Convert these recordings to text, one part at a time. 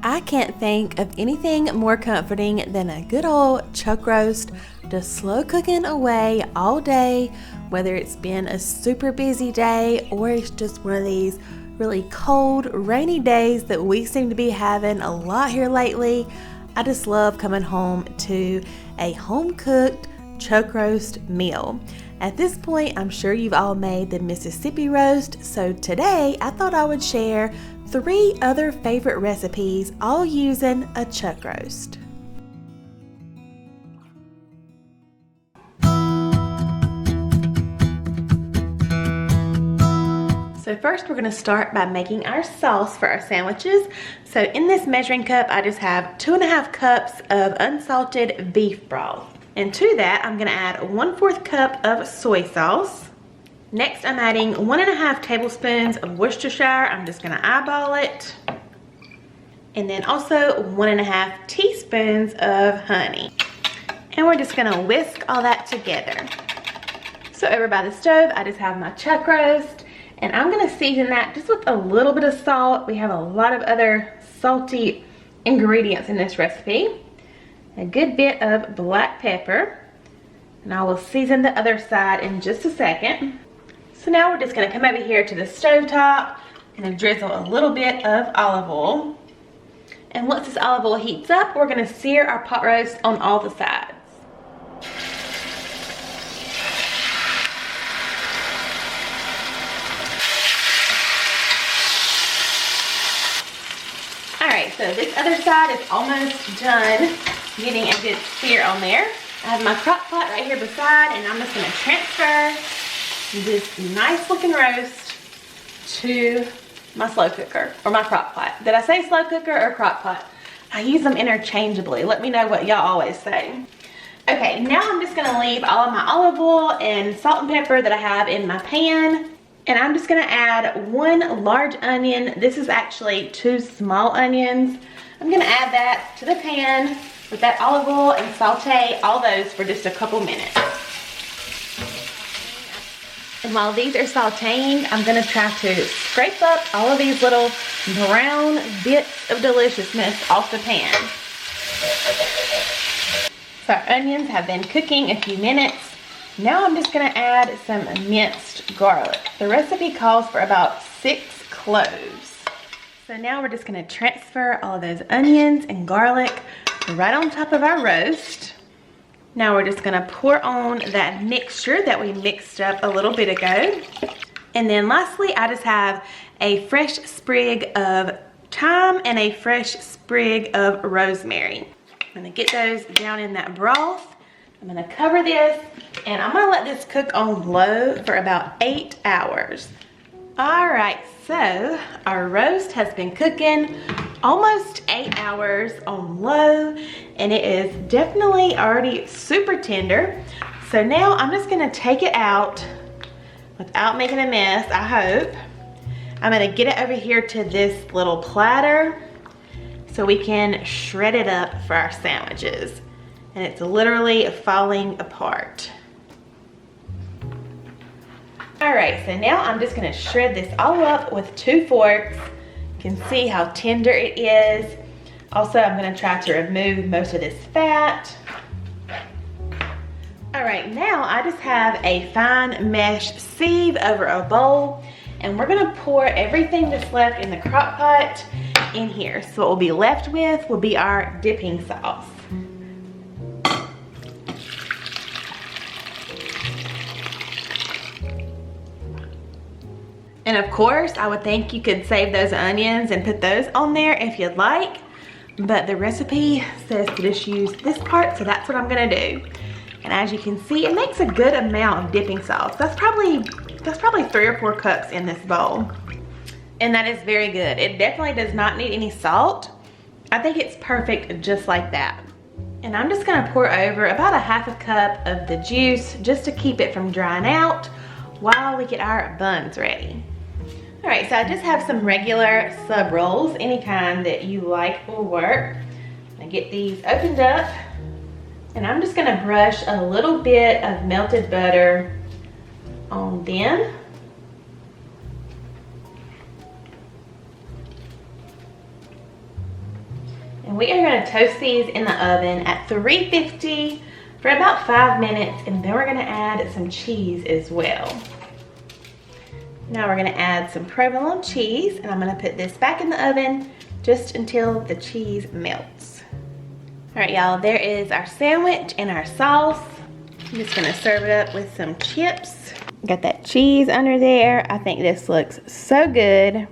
I can't think of anything more comforting than a good old chuck roast, just slow cooking away all day, whether it's been a super busy day or it's just one of these really cold, rainy days that we seem to be having a lot here lately. I just love coming home to a home-cooked chuck roast meal. At this point, I'm sure you've all made the Mississippi roast, so today I thought I would share 3 other favorite recipes, all using a chuck roast. So first we're going to start by making our sauce for our sandwiches. So in this measuring cup, I just have 2.5 cups of unsalted beef broth. And to that, I'm going to add 1/4 cup of soy sauce. Next, I'm adding 1.5 tablespoons of Worcestershire. I'm just going to eyeball it. And then also 1.5 teaspoons of honey. And we're just going to whisk all that together. So over by the stove, I just have my chuck roast. And I'm going to season that just with a little bit of salt. We have a lot of other salty ingredients in this recipe. A good bit of black pepper. And I will season the other side in just a second. So now we're just going to come over here to the stove top and drizzle a little bit of olive oil. And once this olive oil heats up, we're going to sear our pot roast on all the sides. Alright, so this other side is almost done getting a good sear on there. I have my crock pot right here beside, and I'm just going to transfer this nice looking roast to my slow cooker or my crock pot. Did I say slow cooker or crock pot? I use them interchangeably. Let me know what y'all always say. Okay, now I'm just going to leave all of my olive oil and salt and pepper that I have in my pan. And I'm just going to add 1 large onion. This is actually 2 small onions. I'm going to add that to the pan with that olive oil and saute all those for just a couple minutes. And while these are sauteing, I'm going to try to scrape up all of these little brown bits of deliciousness off the pan. So our onions have been cooking a few minutes. Now I'm just going to add some minced garlic. The recipe calls for about 6 cloves. So now we're just going to transfer all of those onions and garlic right on top of our roast. Now we're just going to pour on that mixture that we mixed up a little bit ago. And then lastly, I just have a fresh sprig of thyme and a fresh sprig of rosemary. I'm going to get those down in that broth. I'm going to cover this, and I'm going to let this cook on low for about 8 hours. Alright, so our roast has been cooking almost 8 hours on low, and it is definitely already super tender. So now I'm just going to take it out without making a mess, I hope. I'm going to get it over here to this little platter so we can shred it up for our sandwiches. And it's literally falling apart. Alright, so now I'm just going to shred this all up with 2 forks. You can see how tender it is. Also, I'm going to try to remove most of this fat. Alright, now I just have a fine mesh sieve over a bowl. And we're going to pour everything that's left in the crock pot in here. So what we'll be left with will be our dipping sauce. And of course, I would think you could save those onions and put those on there if you'd like. But the recipe says to just use this part, so that's what I'm gonna do. And as you can see, it makes a good amount of dipping sauce. That's probably 3 or 4 cups in this bowl. And that is very good. It definitely does not need any salt. I think it's perfect just like that. And I'm just gonna pour over about 1/2 cup of the juice just to keep it from drying out while we get our buns ready. Alright, so I just have some regular sub rolls, any kind that you like will work. I get these opened up, and I'm just gonna brush a little bit of melted butter on them. And we are gonna toast these in the oven at 350 for about 5 minutes, and then we're gonna add some cheese as well. Now we're gonna add some provolone cheese, and I'm gonna put this back in the oven just until the cheese melts. All right, y'all, there is our sandwich and our sauce. I'm just gonna serve it up with some chips. Got that cheese under there. I think this looks so good,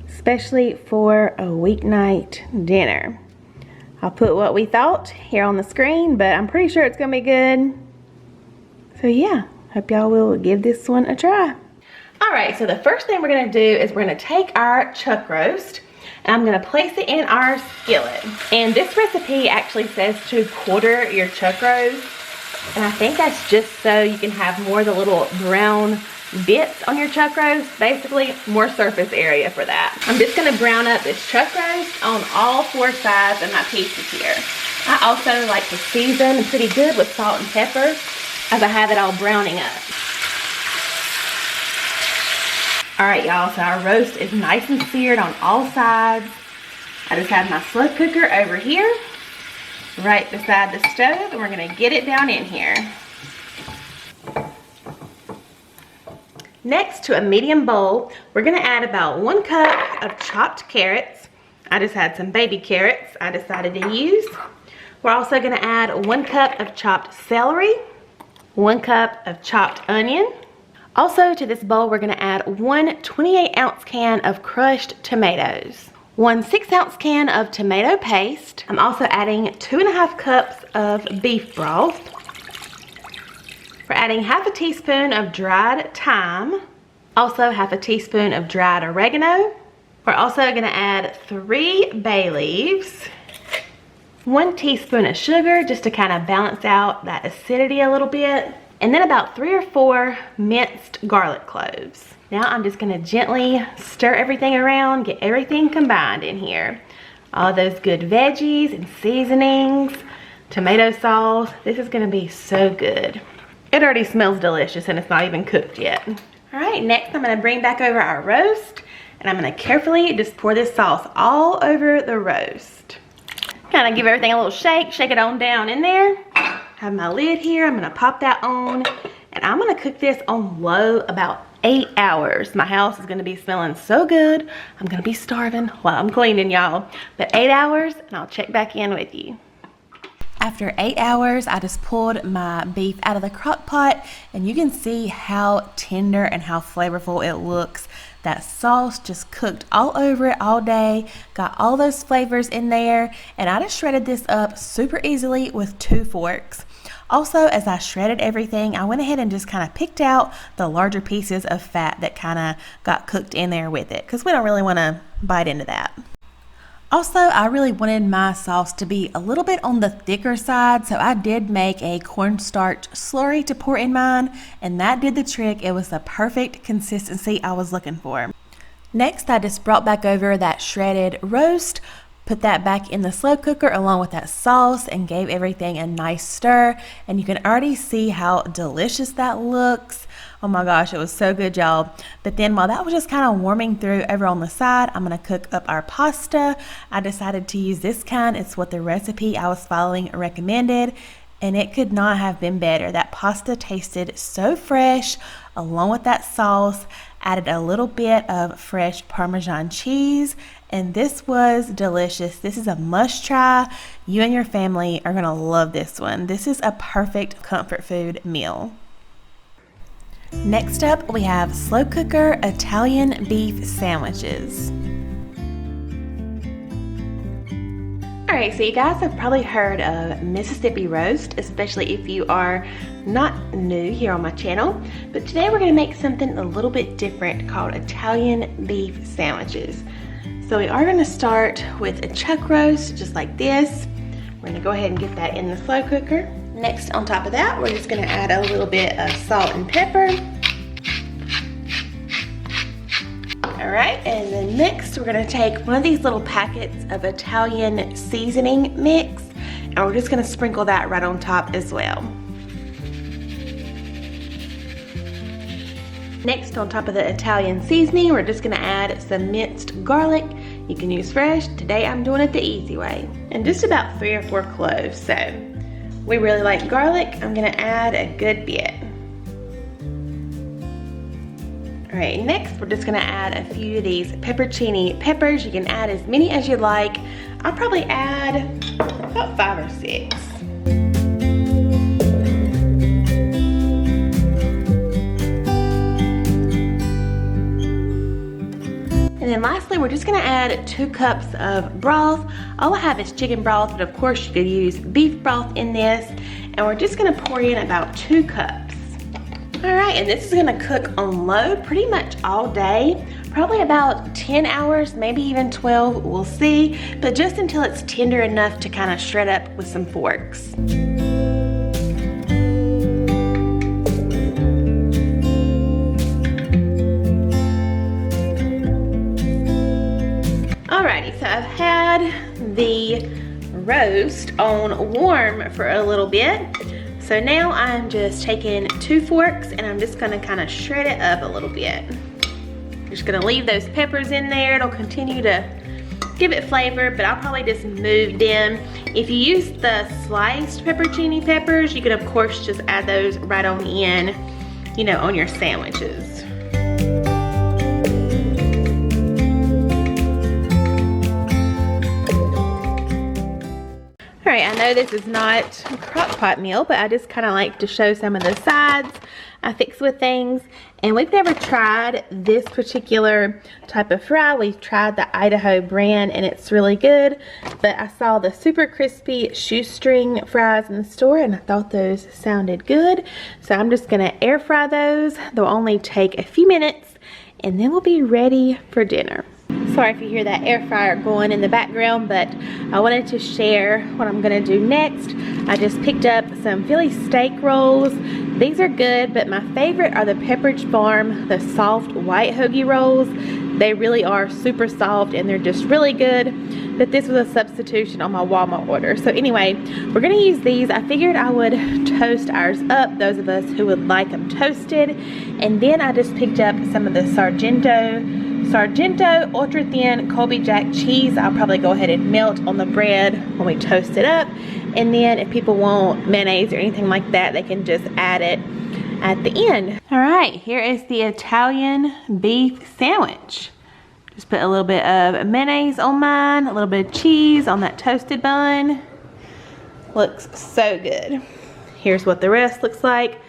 especially for a weeknight dinner. I'll put what we thought here on the screen, but I'm pretty sure it's gonna be good. So yeah, hope y'all will give this one a try. All right, so the first thing we're gonna do is we're gonna take our chuck roast and I'm gonna place it in our skillet. And this recipe actually says to quarter your chuck roast. And I think that's just so you can have more of the little brown bits on your chuck roast. Basically, more surface area for that. I'm just gonna brown up this chuck roast on all 4 sides of my pieces here. I also like to season pretty good with salt and pepper as I have it all browning up. All right, y'all, so our roast is nice and seared on all sides. I just have my slow cooker over here, right beside the stove, and we're gonna get it down in here. Next, to a medium bowl, we're gonna add about 1 cup of chopped carrots. I just had some baby carrots I decided to use. We're also gonna add 1 cup of chopped celery, 1 cup of chopped onion. Also to this bowl, we're gonna add 1 28-ounce can of crushed tomatoes, 1 6-ounce can of tomato paste. I'm also adding 2.5 cups of beef broth. We're adding 1/2 teaspoon of dried thyme, also 1/2 teaspoon of dried oregano. We're also gonna add 3 bay leaves, 1 teaspoon of sugar just to kind of balance out that acidity a little bit, and then about 3 or 4 minced garlic cloves. Now I'm just gonna gently stir everything around, get everything combined in here. All those good veggies and seasonings, tomato sauce. This is gonna be so good. It already smells delicious and it's not even cooked yet. All right, next I'm gonna bring back over our roast and I'm gonna carefully just pour this sauce all over the roast. Kind of give everything a little shake, shake it on down in there. Have my lid here, I'm gonna pop that on and I'm gonna cook this on low about 8 hours. My house is gonna be smelling so good. I'm gonna be starving while I'm cleaning, y'all. But 8 hours and I'll check back in with you. After 8 hours, I just pulled my beef out of the crock pot and you can see how tender and how flavorful it looks. That sauce just cooked all over it all day, got all those flavors in there, and I just shredded this up super easily with 2 forks. Also, as I shredded everything, I went ahead and just kind of picked out the larger pieces of fat that kind of got cooked in there with it because we don't really want to bite into that. Also, I really wanted my sauce to be a little bit on the thicker side, so I did make a cornstarch slurry to pour in mine, and that did the trick. It was the perfect consistency I was looking for. Next, I just brought back over that shredded roast, put that back in the slow cooker along with that sauce, and gave everything a nice stir, and you can already see how delicious that looks. Oh my gosh, it was so good, y'all. But then while that was just kind of warming through over on the side, I'm gonna cook up our pasta. I decided to use this kind. It's what the recipe I was following recommended, and it could not have been better. That pasta tasted so fresh, along with that sauce. Added a little bit of fresh Parmesan cheese, and this was delicious. This is a must try. You and your family are gonna love this one. This is a perfect comfort food meal. Next up, we have slow cooker Italian beef sandwiches. All right, so you guys have probably heard of Mississippi roast, especially if you are not new here on my channel. But today we're gonna make something a little bit different called Italian beef sandwiches. So we are gonna start with a chuck roast, just like this. We're gonna go ahead and get that in the slow cooker. Next, on top of that, we're just gonna add a little bit of salt and pepper. All right, and then next we're gonna take one of these little packets of Italian seasoning mix, and we're just gonna sprinkle that right on top as well. Next, on top of the Italian seasoning, we're just gonna add some minced garlic. You can use fresh. Today I'm doing it the easy way. And just about 3 or 4 cloves. So we really like garlic. I'm gonna add a good bit. All right, next we're just gonna add a few of these pepperoncini peppers. You can add as many as you like. I'll probably add about 5 or 6. And then lastly, we're just gonna add 2 cups of broth. All I have is chicken broth, but of course you could use beef broth in this. And we're just gonna pour in about 2 cups. All right, and this is gonna cook on low pretty much all day. Probably about 10 hours, maybe even 12, we'll see. But just until it's tender enough to kind of shred up with some forks. Alrighty, so I've had the roast on warm for a little bit. So now I'm just taking 2 forks and I'm just gonna kind of shred it up a little bit. Just gonna leave those peppers in there. It'll continue to give it flavor, but I'll probably just move them. If you use the sliced pepperoncini peppers, you can of course just add those right on in, you know, on your sandwiches. All right, I know this is not a crock pot meal, but I just kind of like to show some of the sides I fix with things. And we've never tried this particular type of fry. We've tried the Idaho brand and it's really good. But I saw the super crispy shoestring fries in the store and I thought those sounded good. So I'm just gonna air fry those. They'll only take a few minutes and then we'll be ready for dinner. Sorry if you hear that air fryer going in the background, but I wanted to share what I'm gonna do next. I just picked up some Philly steak rolls. These are good, but my favorite are the Pepperidge Farm, the soft white hoagie rolls. They really are super soft and they're just really good. But this was a substitution on my Walmart order. So anyway, we're gonna use these. I figured I would toast ours up, those of us who would like them toasted. And then I just picked up some of the Sargento ultra thin Colby Jack cheese. I'll probably go ahead and melt on the bread when we toast it up. And then if people want mayonnaise or anything like that, they can just add it at the end. All right, here is the Italian beef sandwich. Just put a little bit of mayonnaise on mine, a little bit of cheese on that toasted bun. Looks so good. Here's what the rest looks like.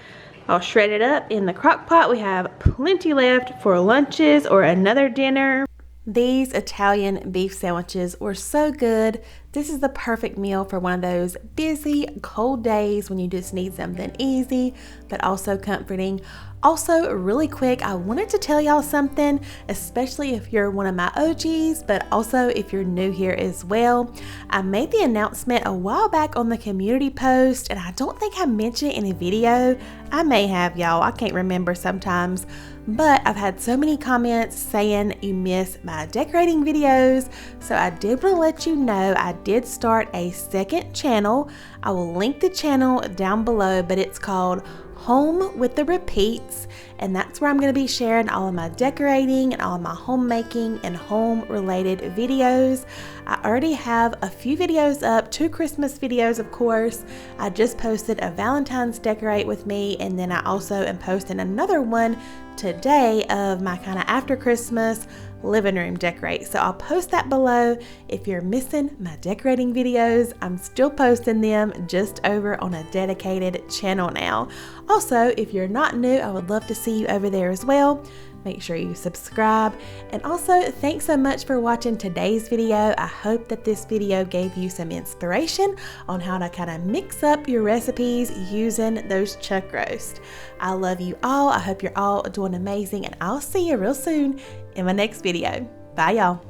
I'll shred it up in the crock pot. We have plenty left for lunches or another dinner. These Italian beef sandwiches were so good. This is the perfect meal for one of those busy, cold days when you just need something easy, but also comforting. Also, really quick, I wanted to tell y'all something, especially if you're one of my OGs, but also if you're new here as well. I made the announcement a while back on the community post, and I don't think I mentioned it in a video. I may have, y'all. I can't remember sometimes. But I've had so many comments saying you miss my decorating videos, so I did want to let you know I did start a second channel. I will link the channel down below, but it's called Home with the Repeats, and that's where I'm going to be sharing all of my decorating and all of my homemaking and home related videos. I already have a few videos up, 2 Christmas videos of course. I just posted a Valentine's decorate with me, and then I also am posting another one today of my kind of after Christmas living room decorate. So I'll post that below. If you're missing my decorating videos, I'm still posting them just over on a dedicated channel now. Also, if you're not new, I would love to see you over there as well. Make sure you subscribe. And also, thanks so much for watching today's video. I hope that this video gave you some inspiration on how to kind of mix up your recipes using those chuck roast. I love you all. I hope you're all doing amazing, and I'll see you real soon in my next video. Bye, y'all.